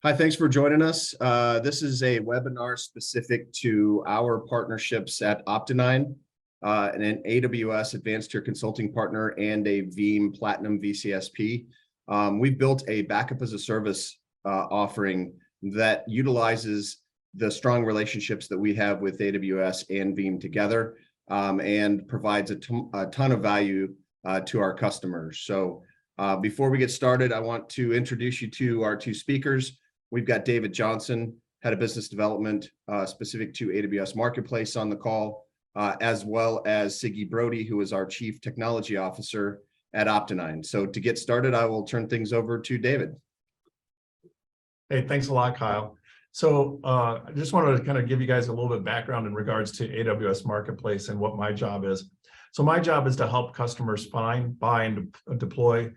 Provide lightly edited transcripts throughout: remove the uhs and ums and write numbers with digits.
Hi, thanks for joining us. This is a webinar specific to our partnerships at Opti9, an AWS Advanced Tier Consulting Partner and a Veeam Platinum VCSP. We've built a backup as a service offering that utilizes the strong relationships that we have with AWS and Veeam together and provides a ton of value to our customers. So before we get started, I want to introduce you to our two speakers. We've got David Johnson, Head of Business Development, specific to AWS Marketplace on the call, as well as Sagi Brody, who is our Chief Technology Officer at Opti9. So to get started, I will turn things over to David. Hey, thanks a lot, Kyle. So I just wanted to kind of give you guys a little bit of background in regards to AWS Marketplace and what my job is. So my job is to help customers find, buy, and deploy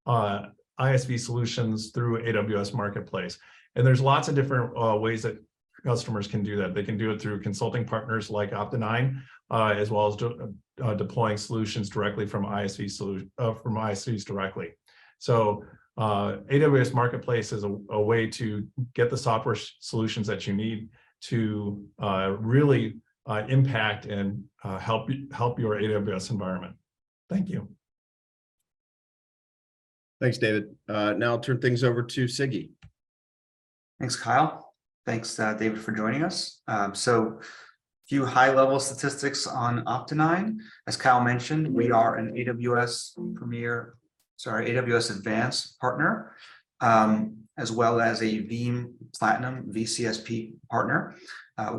ISV solutions through AWS Marketplace. And there's lots of different ways that customers can do that. They can do it through consulting partners like Opti9, as well as deploying solutions directly from ISVs directly. So AWS Marketplace is a way to get the software solutions that you need to really impact and help your AWS environment. Thank you. Thanks, David. Now I'll turn things over to Sagi. Thanks, Kyle. Thanks, David, for joining us. So a few high-level statistics on Opti9. As Kyle mentioned, we are an AWS Advanced partner, as well as a Veeam Platinum VCSP partner.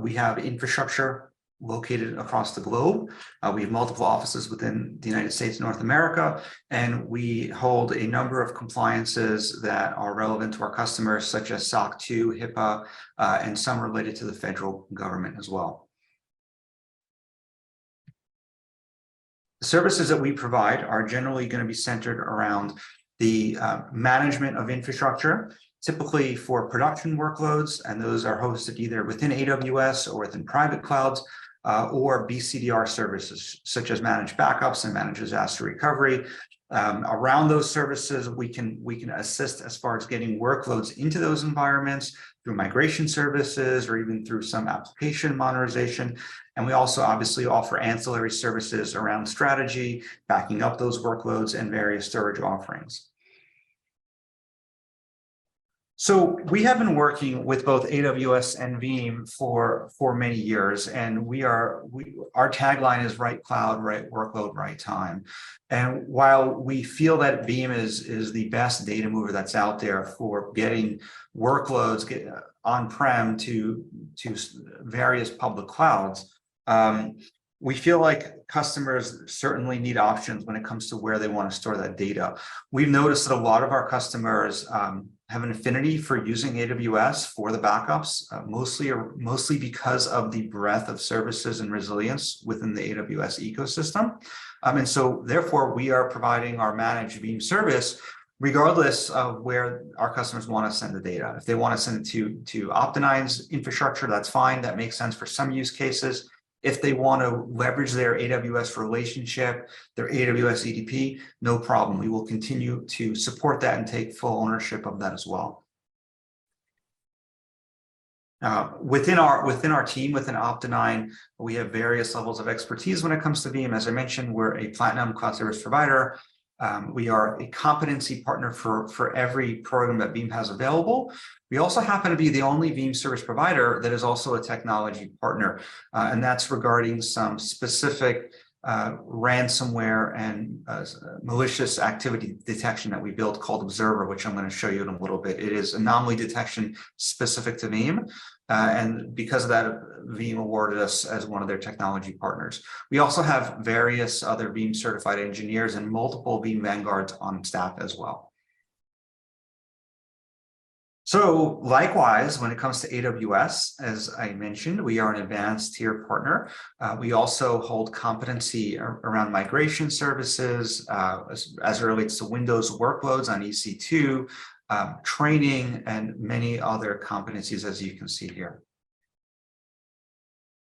We have infrastructure located across the globe. We have multiple offices within the United States, North America, and we hold a number of compliances that are relevant to our customers, such as SOC 2, HIPAA, and some related to the federal government as well. The services that we provide are generally going to be centered around the management of infrastructure, typically for production workloads, and those are hosted either within AWS or within private clouds, or BCDR services, such as managed backups and managed disaster recovery. Around those services, we can assist as far as getting workloads into those environments through migration services or even through some application modernization. And we also obviously offer ancillary services around strategy, backing up those workloads, and various storage offerings. So we have been working with both AWS and Veeam for many years, and our tagline is right cloud, right workload, right time. And while we feel that Veeam is the best data mover that's out there for getting workloads on-prem to various public clouds, we feel like customers certainly need options when it comes to where they want to store that data. We've noticed that a lot of our customers have an affinity for using AWS for the backups, mostly because of the breadth of services and resilience within the AWS ecosystem. And so therefore, we are providing our managed Veeam service regardless of where our customers want to send the data. If they want to send it to Opti9's infrastructure, that's fine. That makes sense for some use cases. If they want to leverage their AWS relationship, their AWS EDP, no problem. We will continue to support that and take full ownership of that as well. Within our team, within Opti9, we have various levels of expertise when it comes to Veeam. As I mentioned, we're a Platinum Cloud Service Provider. We are a competency partner for every program that Veeam has available. We also happen to be the only Veeam service provider that is also a technology partner, and that's regarding some specific ransomware and malicious activity detection that we built called Observer, which I'm going to show you in a little bit. It is anomaly detection specific to Veeam, and because of that, Veeam awarded us as one of their technology partners. We also have various other Veeam certified engineers and multiple Veeam Vanguards on staff as well. So likewise, when it comes to AWS, as I mentioned, we are an advanced tier partner. We also hold competency around migration services as it relates to Windows workloads on EC2, training, and many other competencies, as you can see here.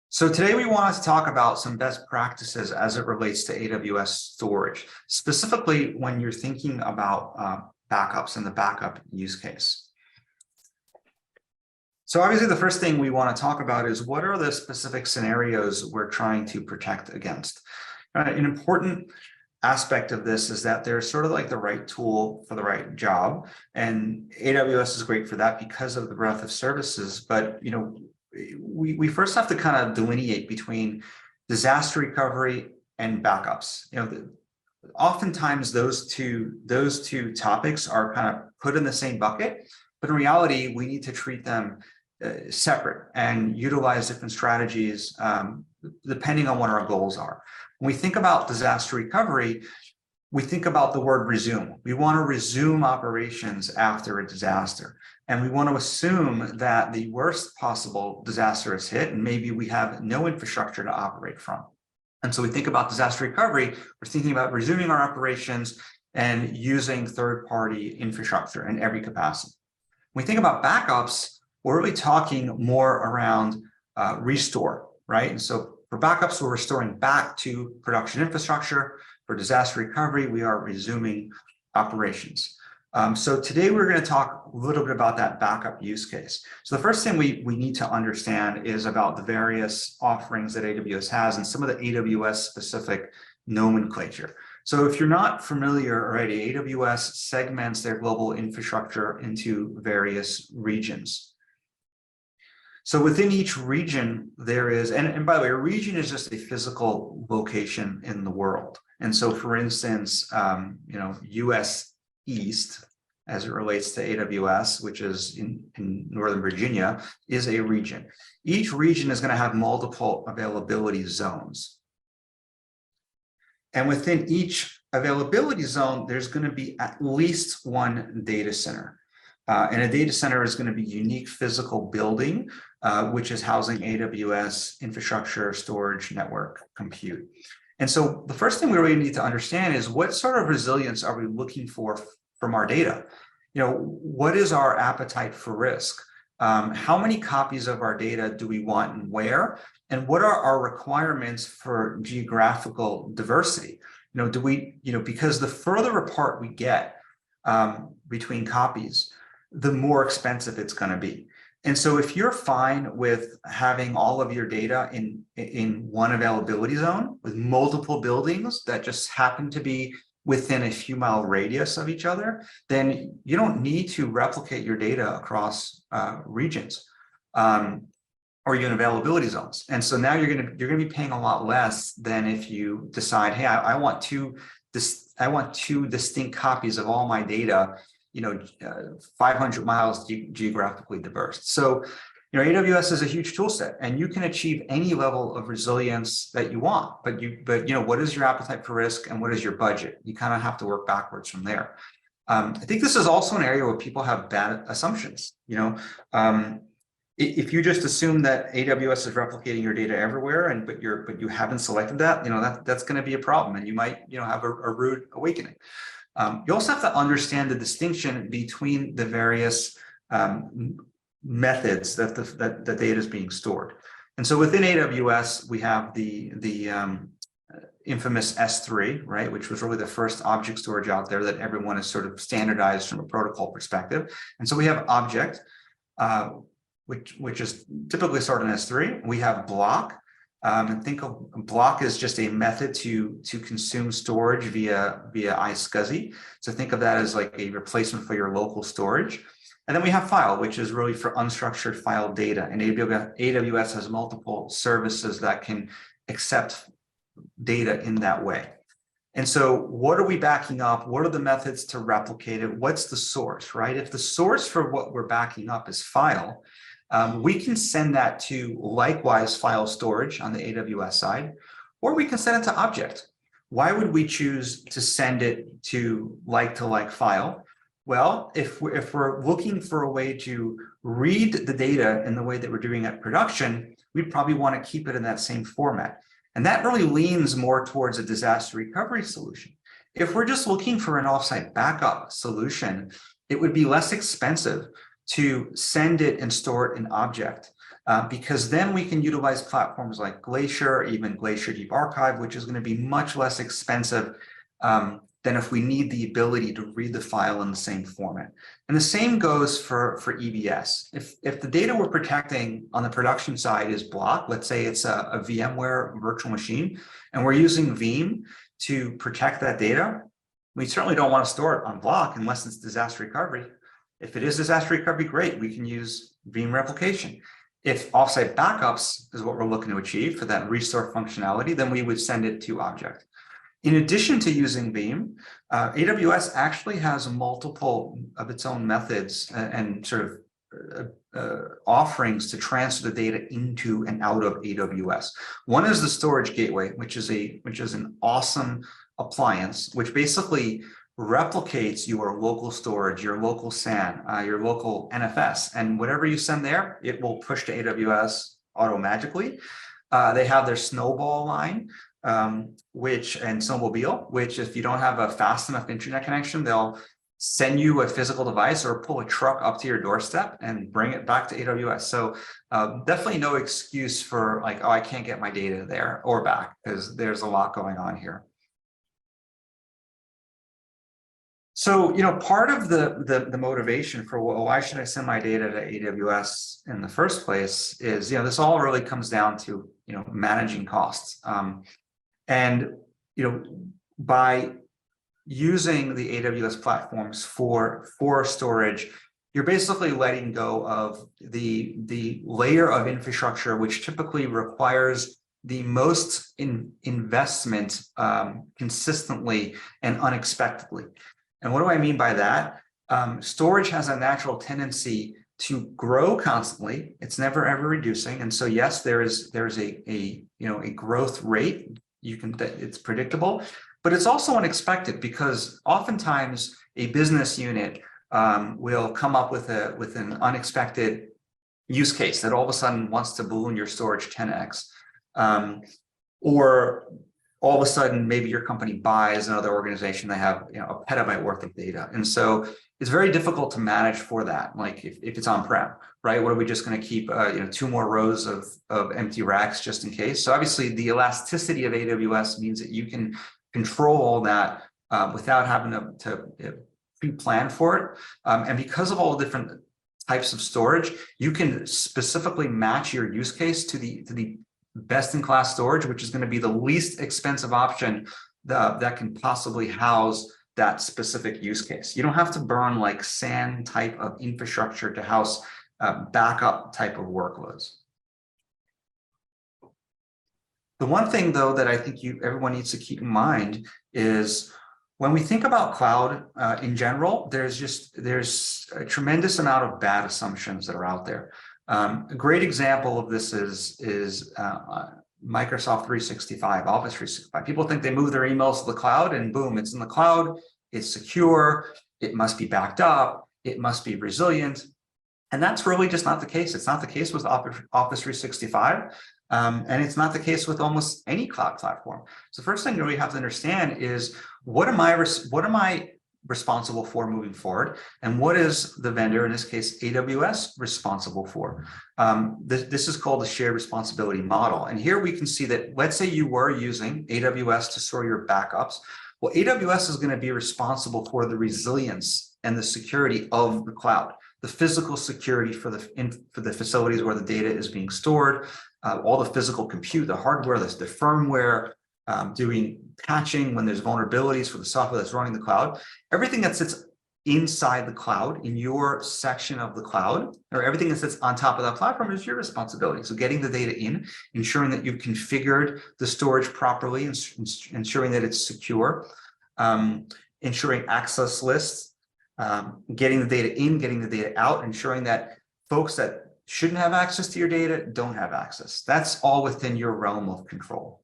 So today we wanted to talk about some best practices as it relates to AWS storage, specifically when you're thinking about backups and the backup use case. So obviously the first thing we want to talk about is what are the specific scenarios we're trying to protect against. An important aspect of this is that they're sort of like the right tool for the right job. And AWS is great for that because of the breadth of services. But, we first have to kind of delineate between disaster recovery and backups. Oftentimes those two topics are kind of put in the same bucket, but in reality, we need to treat them separate and utilize different strategies depending on what our goals are. When we think about disaster recovery, we think about the word resume. We want to resume operations after a disaster. And we want to assume that the worst possible disaster has hit, and maybe we have no infrastructure to operate from. And so we think about disaster recovery, we're thinking about resuming our operations and using third-party infrastructure in every capacity. When we think about backups, we're really talking more around restore, right? And so for backups, we're restoring back to production infrastructure. For disaster recovery, we are resuming operations. So today we're going to talk a little bit about that backup use case. So the first thing we need to understand is about the various offerings that AWS has and some of the AWS specific nomenclature. So if you're not familiar already, AWS segments their global infrastructure into various regions. So within each region, there is, and by the way, a region is just a physical location in the world. And so for instance, US East, as it relates to AWS, which is in Northern Virginia, is a region. Each region is going to have multiple availability zones. And within each availability zone, there's going to be at least one data center. And a data center is going to be a unique physical building, which is housing AWS infrastructure, storage, network, compute. And so the first thing we really need to understand is what sort of resilience are we looking for from our data? What is our appetite for risk? How many copies of our data do we want and where? And what are our requirements for geographical diversity? Because the further apart we get between copies, the more expensive it's going to be. And so if you're fine with having all of your data in one availability zone with multiple buildings that just happen to be within a few mile radius of each other, then you don't need to replicate your data across regions or even availability zones. And so now you're going to be paying a lot less than if you decide, hey, I want two distinct copies of all my data, 500 miles geographically diverse. So, AWS is a huge tool set, and you can achieve any level of resilience that you want. But what is your appetite for risk, and what is your budget? You kind of have to work backwards from there. I think this is also an area where people have bad assumptions. If you just assume that AWS is replicating your data everywhere, but you haven't selected that, that's going to be a problem, and you might have a rude awakening. You also have to understand the distinction between the various methods that the data is being stored. And so within AWS, we have the infamous S3, right, which was really the first object storage out there that everyone is sort of standardized from a protocol perspective. And so we have object, which is typically stored in S3. We have block. And think of block as just a method to consume storage via iSCSI. So think of that as like a replacement for your local storage. And then we have file, which is really for unstructured file data. And AWS has multiple services that can accept data in that way. And so what are we backing up? What are the methods to replicate it? What's the source, right? If the source for what we're backing up is file, we can send that to likewise file storage on the AWS side, or we can send it to object. Why would we choose to send it to like file? Well, if we're looking for a way to read the data in the way that we're doing at production, we'd probably want to keep it in that same format. And that really leans more towards a disaster recovery solution. If we're just looking for an offsite backup solution, it would be less expensive to send it and store it in object, because then we can utilize platforms like Glacier, even Glacier Deep Archive, which is going to be much less expensive than if we need the ability to read the file in the same format. And the same goes for EBS. If the data we're protecting on the production side is block, let's say it's a VMware virtual machine, and we're using Veeam to protect that data, we certainly don't want to store it on block unless it's disaster recovery. If it is disaster recovery, great, we can use Veeam replication. If offsite backups is what we're looking to achieve for that restore functionality, then we would send it to object. In addition to using Veeam, AWS actually has multiple of its own methods and sort of offerings to transfer the data into and out of AWS. One is the storage gateway, which is an awesome appliance, which basically replicates your local storage, your local SAN, your local NFS, and whatever you send there, it will push to AWS automatically. They have their Snowball line, and Snowmobile, which if you don't have a fast enough internet connection, they'll send you a physical device or pull a truck up to your doorstep and bring it back to AWS. So definitely no excuse for like, oh, I can't get my data there or back, because there's a lot going on here. So, part of the motivation for why should I send my data to AWS in the first place is, this all really comes down to, managing costs. By using the AWS platforms for storage, you're basically letting go of the layer of infrastructure, which typically requires the most investment consistently and unexpectedly. And what do I mean by that? Storage has a natural tendency to grow constantly. It's never ever reducing. And so yes, there's a growth rate. It's predictable, but it's also unexpected, because oftentimes a business unit will come up with an unexpected use case that all of a sudden wants to balloon your storage 10x, or all of a sudden, maybe your company buys another organization that have a petabyte worth of data. And so it's very difficult to manage for that. Like if it's on-prem, right? What are we just going to keep, 2 more rows of empty racks just in case? So obviously the elasticity of AWS means that you can control all that without having to pre-plan for it. And because of all the different types of storage, you can specifically match your use case to the best-in-class storage, which is going to be the least expensive option that can possibly house that specific use case. You don't have to burn like SAN type of infrastructure to house backup type of workloads. The one thing, though, that I think everyone needs to keep in mind is when we think about cloud in general, there's a tremendous amount of bad assumptions that are out there. A great example of this is Microsoft 365, Office 365. People think they move their emails to the cloud and boom, it's in the cloud, it's secure, it must be backed up, it must be resilient. And that's really just not the case. It's not the case with Office 365, and it's not the case with almost any cloud platform. So the first thing you really have to understand is what am I responsible for moving forward, and what is the vendor, in this case AWS, responsible for? This is called the shared responsibility model. And here we can see that, let's say you were using AWS to store your backups. Well, AWS is going to be responsible for the resilience and the security of the cloud, the physical security for the facilities where the data is being stored, all the physical compute, the hardware, the firmware, doing patching when there's vulnerabilities for the software that's running the cloud. Everything that sits inside the cloud in your section of the cloud, or everything that sits on top of that platform, is your responsibility. So getting the data in, ensuring that you've configured the storage properly, ensuring that it's secure, ensuring access lists, getting the data in, getting the data out, ensuring that folks that shouldn't have access to your data don't have access. That's all within your realm of control.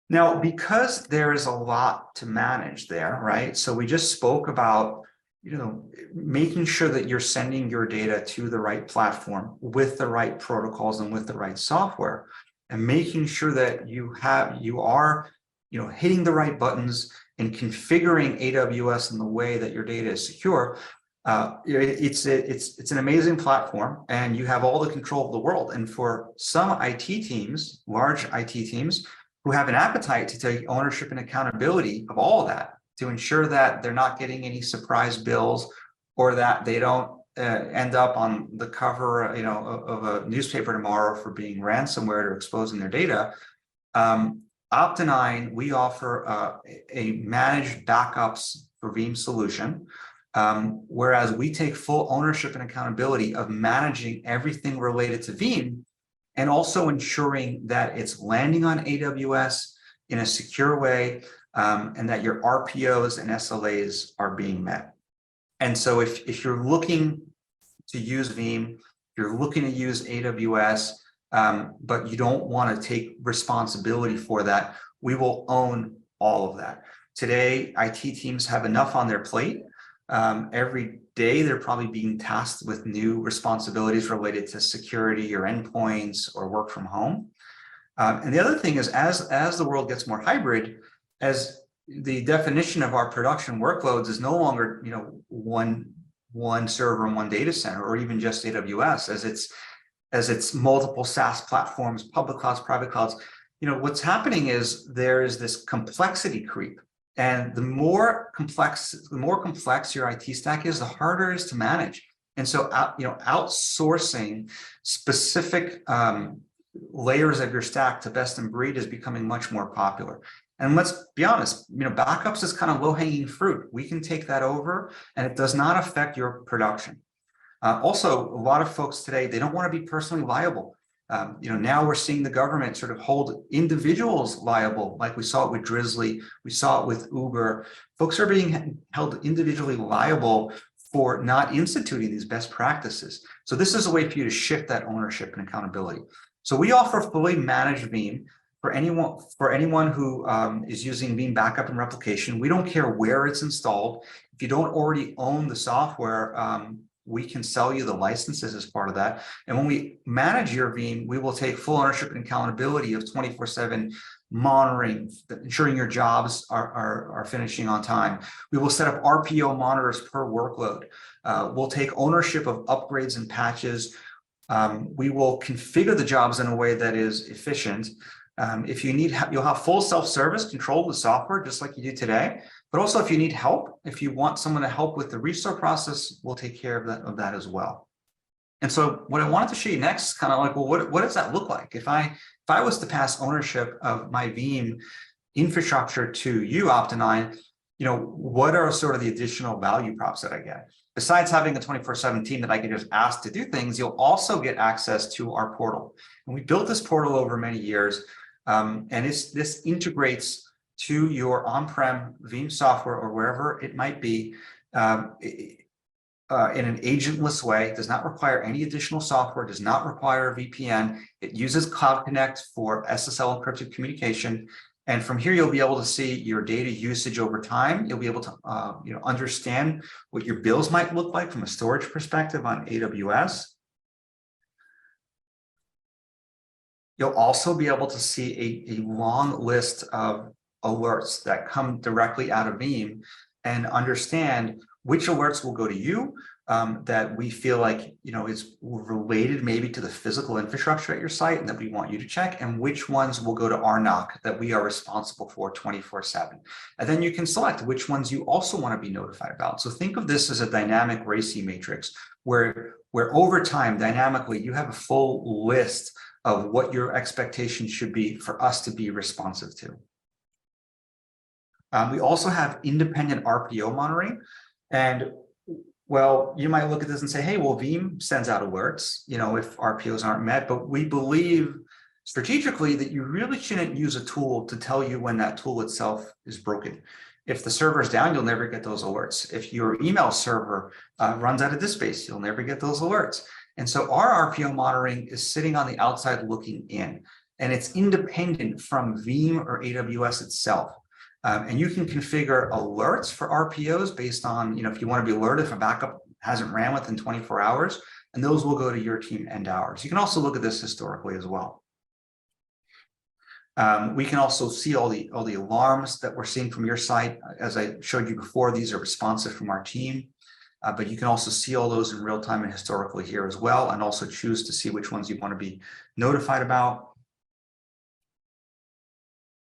Now, because there is a lot to manage there, right? So we just spoke about, making sure that you're sending your data to the right platform with the right protocols and with the right software, and making sure that you are hitting the right buttons and configuring AWS in the way that your data is secure. It's an amazing platform, and you have all the control of the world. And for some IT teams, large IT teams, who have an appetite to take ownership and accountability of all of that, to ensure that they're not getting any surprise bills, or that they don't end up on the cover, of a newspaper tomorrow for being ransomware or exposing their data. Opti9, we offer a managed backups for Veeam solution, whereas we take full ownership and accountability of managing everything related to Veeam, and also ensuring that it's landing on AWS in a secure way, and that your RPOs and SLAs are being met. And so if you're looking to use Veeam, you're looking to use AWS, but you don't want to take responsibility for that, we will own all of that. Today, IT teams have enough on their plate. Every day, they're probably being tasked with new responsibilities related to security or endpoints or work from home. And the other thing is, as the world gets more hybrid, as the definition of our production workloads is no longer, one server and one data center, or even just AWS, as it's multiple SaaS platforms, public clouds, private clouds. What's happening is there is this complexity creep, and the more complex your IT stack is, the harder it is to manage. And so, outsourcing specific layers of your stack to best in breed is becoming much more popular. And let's be honest, backups is kind of low-hanging fruit. We can take that over, and it does not affect your production. Also, a lot of folks today, they don't want to be personally liable. Now we're seeing the government sort of hold individuals liable, like we saw it with Drizzly, we saw it with Uber. Folks are being held individually liable for not instituting these best practices. So this is a way for you to shift that ownership and accountability. So we offer fully managed Veeam for anyone who is using Veeam backup and replication. We don't care where it's installed. If you don't already own the software, we can sell you the licenses as part of that. And when we manage your Veeam, we will take full ownership and accountability of 24/7 monitoring, ensuring your jobs are finishing on time. We will set up RPO monitors per workload. We'll take ownership of upgrades and patches. We will configure the jobs in a way that is efficient. If you need, you'll have full self-service control of the software, just like you do today. But also, if you need help, if you want someone to help with the restore process, we'll take care of that as well. And so what I wanted to show you next is kind of like, well, what does that look like? If I was to pass ownership of my Veeam infrastructure to you, Opti9, what are sort of the additional value props that I get? Besides having a 24/7 team that I can just ask to do things, you'll also get access to our portal. And we built this portal over many years, and this integrates to your on-prem Veeam software or wherever it might be in an agentless way. It does not require any additional software, does not require a VPN. It uses Cloud Connect for SSL encrypted communication. And from here, you'll be able to see your data usage over time. You'll be able to understand what your bills might look like from a storage perspective on AWS. You'll also be able to see a long list of alerts that come directly out of Veeam, and understand which alerts will go to you that we feel like is related maybe to the physical infrastructure at your site and that we want you to check, and which ones will go to our NOC that we are responsible for 24/7. And then you can select which ones you also want to be notified about. So think of this as a dynamic RACI matrix where over time, dynamically, you have a full list of what your expectations should be for us to be responsive to. We also have independent RPO monitoring. And well, you might look at this and say, hey, well, Veeam sends out alerts, if RPOs aren't met, but we believe strategically that you really shouldn't use a tool to tell you when that tool itself is broken. If the server is down, you'll never get those alerts. If your email server runs out of disk space, you'll never get those alerts. And so our RPO monitoring is sitting on the outside looking in, and it's independent from Veeam or AWS itself. And you can configure alerts for RPOs based on, if you want to be alerted if a backup hasn't ran within 24 hours, and those will go to your team and ours. You can also look at this historically as well. We can also see all the alarms that we're seeing from your site. As I showed you before, these are responsive from our team, but you can also see all those in real time and historically here as well, and also choose to see which ones you want to be notified about.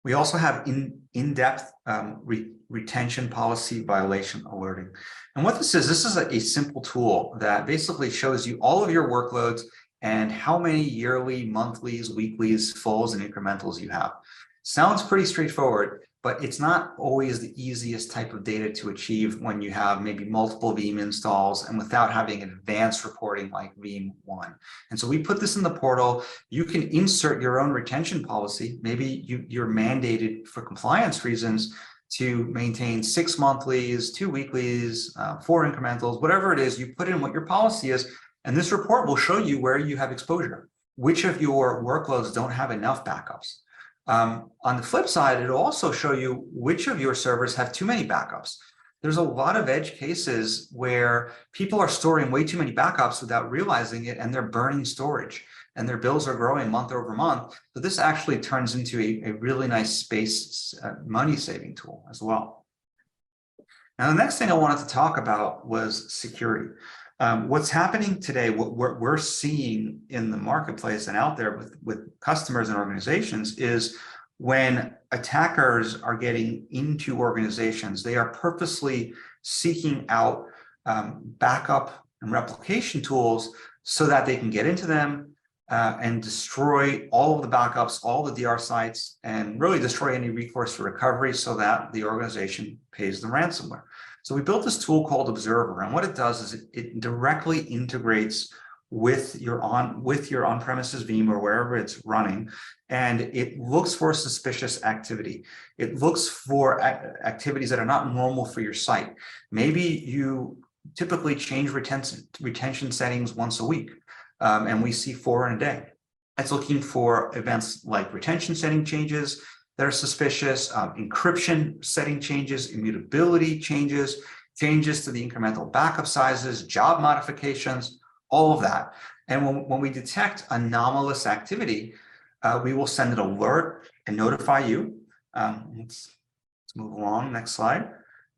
We also have in-depth retention policy violation alerting. And what this is a simple tool that basically shows you all of your workloads and how many yearly, monthlies, weeklies, fulls, and incrementals you have. Sounds pretty straightforward, but it's not always the easiest type of data to achieve when you have maybe multiple Veeam installs and without having advanced reporting like Veeam 1. And so we put this in the portal. You can insert your own retention policy. Maybe you're mandated for compliance reasons to maintain 6 monthlies, 2 weeklies, 4 incrementals, whatever it is, you put in what your policy is, and this report will show you where you have exposure, which of your workloads don't have enough backups. On the flip side, it'll also show you which of your servers have too many backups. There's a lot of edge cases where people are storing way too many backups without realizing it, and they're burning storage, and their bills are growing month over month. So this actually turns into a really nice space money saving tool as well. Now, the next thing I wanted to talk about was security. What's happening today, what we're seeing in the marketplace and out there with customers and organizations is when attackers are getting into organizations, they are purposely seeking out backup and replication tools so that they can get into them and destroy all of the backups, all the DR sites, and really destroy any recourse for recovery so that the organization pays the ransomware. So we built this tool called Observer, and what it does is it directly integrates with your on-premises Veeam or wherever it's running, and it looks for suspicious activity. It looks for activities that are not normal for your site. Maybe you typically change retention settings once a week, and we see 4 in a day. It's looking for events like retention setting changes that are suspicious, encryption setting changes, immutability changes, changes to the incremental backup sizes, job modifications, all of that. And when we detect anomalous activity, we will send an alert and notify you. Let's move along, next slide.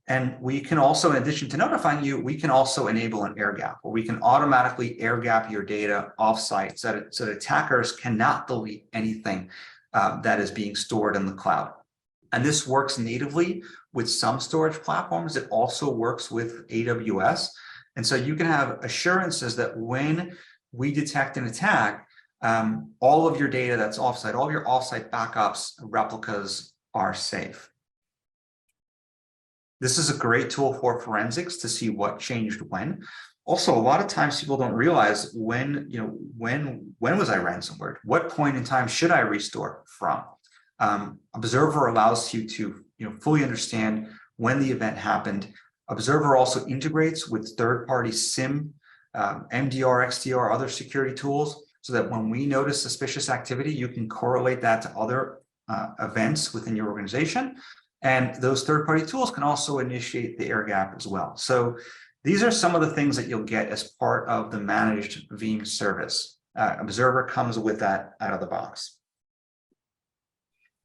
And we can also, in addition to notifying you, we can also enable an air gap, where we can automatically air gap your data offsite so that attackers cannot delete anything that is being stored in the cloud. And this works natively with some storage platforms. It also works with AWS. And so you can have assurances that when we detect an attack, all of your data that's offsite, all of your offsite backups, replicas are safe. This is a great tool for forensics to see what changed when. Also, a lot of times people don't realize when was I ransomware? What point in time should I restore from? Observer allows you to fully understand when the event happened. Observer also integrates with third-party SIM, MDR, XDR, other security tools, so that when we notice suspicious activity, you can correlate that to other events within your organization. And those third-party tools can also initiate the air gap as well. So these are some of the things that you'll get as part of the managed Veeam service. Observer comes with that out of the box.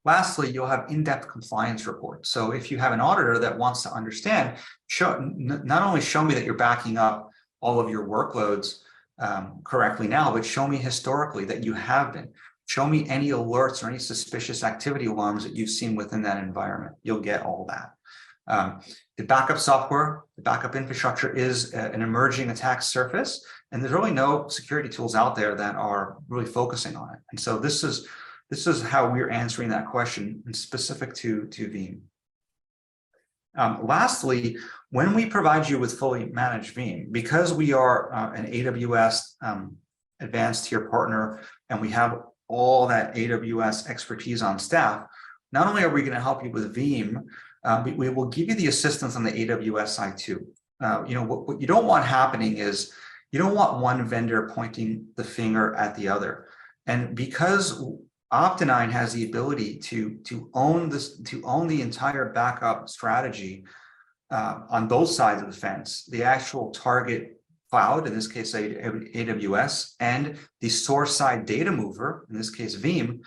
Lastly, you'll have in-depth compliance reports. So if you have an auditor that wants to understand, not only show me that you're backing up all of your workloads correctly now, but show me historically that you have been. Show me any alerts or any suspicious activity alarms that you've seen within that environment. You'll get all that. The backup software, the backup infrastructure is an emerging attack surface, and there's really no security tools out there that are really focusing on it. And so this is how we're answering that question, and specific to Veeam. Lastly, when we provide you with fully managed Veeam, because we are an AWS advanced tier partner, and we have all that AWS expertise on staff, not only are we going to help you with Veeam, we will give you the assistance on the AWS side too. What you don't want happening is you don't want one vendor pointing the finger at the other. And because Opti9 has the ability to own the entire backup strategy on both sides of the fence, the actual target cloud, in this case AWS, and the source side data mover, in this case Veeam,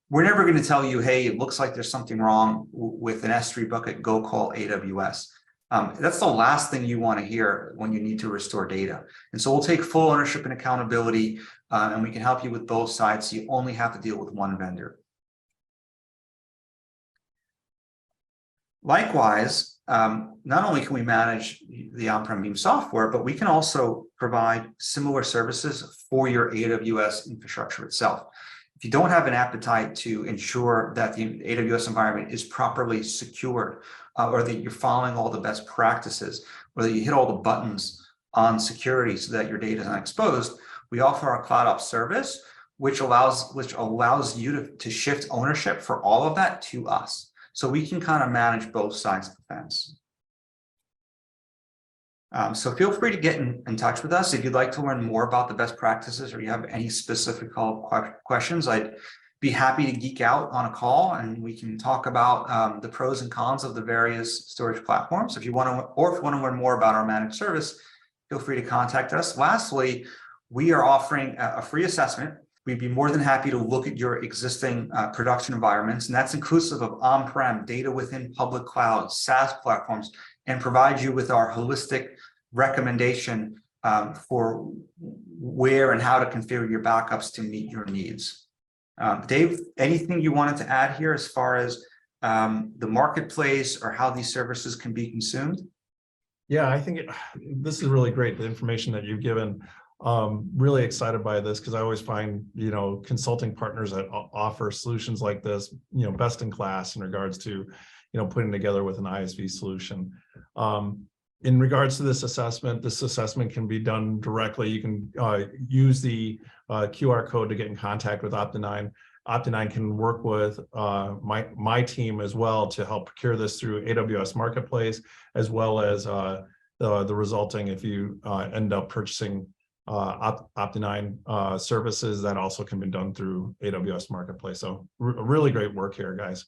we're never going to tell you, hey, it looks like there's something wrong with an S3 bucket, go call AWS. That's the last thing you want to hear when you need to restore data. And so we'll take full ownership and accountability, and we can help you with both sides, so you only have to deal with one vendor. Likewise, not only can we manage the on-prem Veeam software, but we can also provide similar services for your AWS infrastructure itself. If you don't have an appetite to ensure that the AWS environment is properly secured, or that you're following all the best practices, or that you hit all the buttons on security so that your data is not exposed, we offer our CloudOps service, which allows you to shift ownership for all of that to us. So we can kind of manage both sides of the fence. So feel free to get in touch with us if you'd like to learn more about the best practices, or you have any specific questions. I'd be happy to geek out on a call and we can talk about the pros and cons of the various storage platforms. If you want to, or if you want to learn more about our managed service, feel free to contact us. Lastly, we are offering a free assessment. We'd be more than happy to look at your existing production environments, and that's inclusive of on-prem, data within public cloud, SaaS platforms, and provide you with our holistic recommendation for where and how to configure your backups to meet your needs. Dave, anything you wanted to add here as far as the marketplace or how these services can be consumed? Yeah, I think this is really great, the information that you've given. Really excited by this because I always find, consulting partners that offer solutions like this, best in class in regards to, putting together with an ISV solution. In regards to this assessment can be done directly. You can use the QR code to get in contact with Opti9. Opti9 can work with my team as well to help procure this through AWS Marketplace, as well as the resulting, if you end up purchasing Opti9 services, that also can be done through AWS Marketplace. So really great work here, guys.